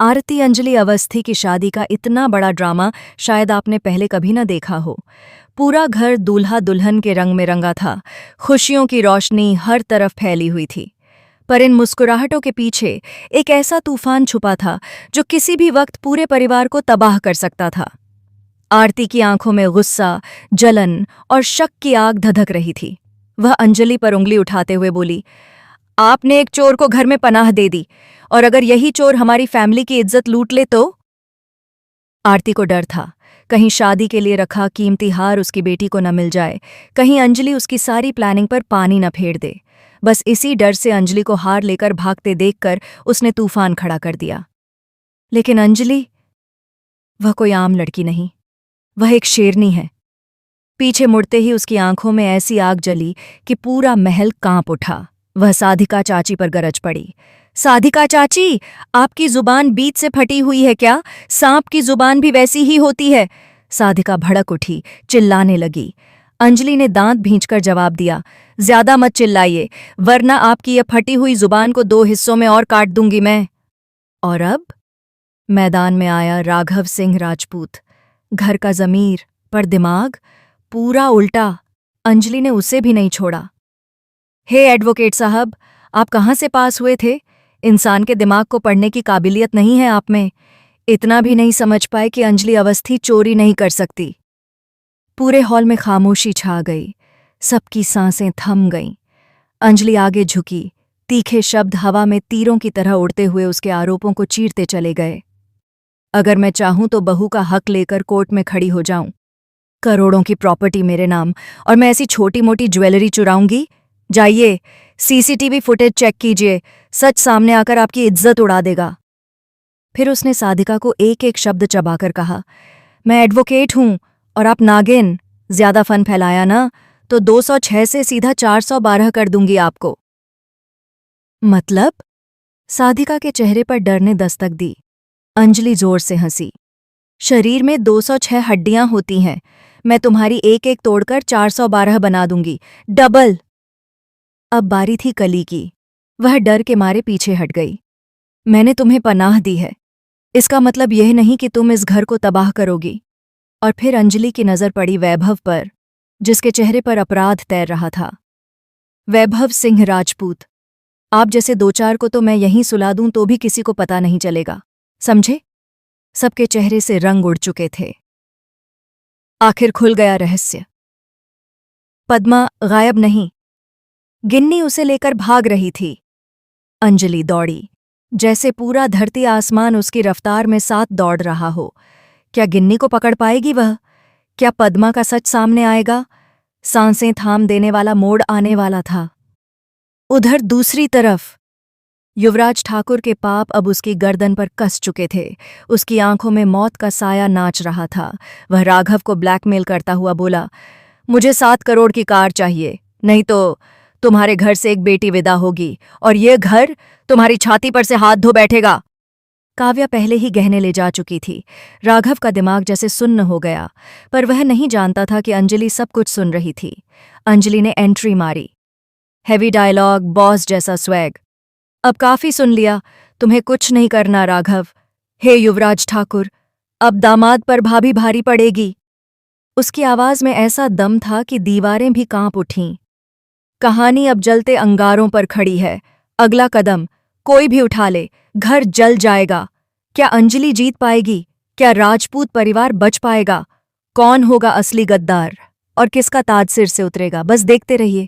आरती अंजलि अवस्थी की शादी का इतना बड़ा ड्रामा शायद आपने पहले कभी न देखा हो। पूरा घर दूल्हा दुल्हन के रंग में रंगा था, खुशियों की रोशनी हर तरफ फैली हुई थी। पर इन मुस्कुराहटों के पीछे एक ऐसा तूफान छुपा था जो किसी भी वक्त पूरे परिवार को तबाह कर सकता था। आरती की आंखों में गुस्सा, जलन और शक की आग धधक रही थी। वह अंजलि पर उंगली उठाते हुए बोली, आपने एक चोर को घर में पनाह दे दी, और अगर यही चोर हमारी फैमिली की इज्जत लूट ले तो? आरती को डर था, कहीं शादी के लिए रखा कीमती हार उसकी बेटी को न मिल जाए, कहीं अंजलि उसकी सारी प्लानिंग पर पानी न फेर दे। बस इसी डर से अंजलि को हार लेकर भागते देखकर उसने तूफान खड़ा कर दिया। लेकिन अंजलि, वह कोई आम लड़की नहीं, वह एक शेरनी है। पीछे मुड़ते ही उसकी आंखों में ऐसी आग जली कि पूरा महल कांप उठा। वह साधिका चाची पर गरज पड़ी। साधिका चाची, आपकी जुबान बीच से फटी हुई है क्या? सांप की जुबान भी वैसी ही होती है। साधिका भड़क उठी, चिल्लाने लगी। अंजलि ने दांत भींचकर जवाब दिया, ज्यादा मत चिल्लाइए, वरना आपकी यह फटी हुई जुबान को 2 हिस्सों में और काट दूंगी मैं। और अब मैदान में आया राघव सिंह राजपूत। घर का जमीर, पर दिमाग पूरा उल्टा। अंजलि ने उसे भी नहीं छोड़ा। हे एडवोकेट साहब, आप कहाँ से पास हुए थे? इंसान के दिमाग को पढ़ने की काबिलियत नहीं है आप में। इतना भी नहीं समझ पाए कि अंजलि अवस्थी चोरी नहीं कर सकती। पूरे हॉल में खामोशी छा गई, सबकी सांसें थम गईं। अंजलि आगे झुकी, तीखे शब्द हवा में तीरों की तरह उड़ते हुए उसके आरोपों को चीरते चले गए। अगर मैं चाहूं तो बहू का हक लेकर कोर्ट में खड़ी हो जाऊं। करोड़ों की प्रॉपर्टी मेरे नाम, और मैं ऐसी छोटी मोटी ज्वेलरी चुराऊंगी? जाइए, सीसीटीवी फुटेज चेक कीजिए, सच सामने आकर आपकी इज्जत उड़ा देगा। फिर उसने साधिका को एक एक शब्द चबाकर कहा, मैं एडवोकेट हूं और आप नागिन। ज्यादा फन फैलाया ना तो 206 से सीधा 412 कर दूंगी आपको। मतलब? साधिका के चेहरे पर डर ने दस्तक दी। अंजलि जोर से हंसी। शरीर में 206 हड्डियां होती हैं, मैं तुम्हारी एक एक तोड़कर 412 बना दूंगी, डबल। अब बारी थी कली की। वह डर के मारे पीछे हट गई। मैंने तुम्हें पनाह दी है, इसका मतलब यह नहीं कि तुम इस घर को तबाह करोगी। और फिर अंजलि की नजर पड़ी वैभव पर, जिसके चेहरे पर अपराध तैर रहा था। वैभव सिंह राजपूत, आप जैसे 2-4 को तो मैं यहीं सुला दूं तो भी किसी को पता नहीं चलेगा, समझे? सबके चेहरे से रंग उड़ चुके थे। आखिर खुल गया रहस्य। पद्मा गायब नहीं, गिन्नी उसे लेकर भाग रही थी। अंजलि दौड़ी, जैसे पूरा धरती आसमान उसकी रफ्तार में साथ दौड़ रहा हो। क्या गिन्नी को पकड़ पाएगी वह? क्या पद्मा का सच सामने आएगा? सांसें थाम देने वाला मोड़ आने वाला था। उधर दूसरी तरफ युवराज ठाकुर के पाप अब उसकी गर्दन पर कस चुके थे। उसकी आंखों में मौत का साया नाच रहा था। वह राघव को ब्लैकमेल करता हुआ बोला, मुझे 7 करोड़ की कार चाहिए, नहीं तो तुम्हारे घर से एक बेटी विदा होगी और ये घर तुम्हारी छाती पर से हाथ धो बैठेगा। काव्या पहले ही गहने ले जा चुकी थी। राघव का दिमाग जैसे सुन्न हो गया, पर वह नहीं जानता था कि अंजलि सब कुछ सुन रही थी। अंजलि ने एंट्री मारी। हैवी डायलॉग, बॉस जैसा स्वैग। अब काफी सुन लिया, तुम्हें कुछ नहीं करना राघव। हे युवराज ठाकुर, अब दामाद पर भाभी भारी पड़ेगी। उसकी आवाज में ऐसा दम था कि दीवारें भी कांप उठीं। कहानी अब जलते अंगारों पर खड़ी है। अगला कदम कोई भी उठा ले, घर जल जाएगा। क्या अंजलि जीत पाएगी? क्या राजपूत परिवार बच पाएगा? कौन होगा असली गद्दार और किसका ताज सिर से उतरेगा? बस देखते रहिए।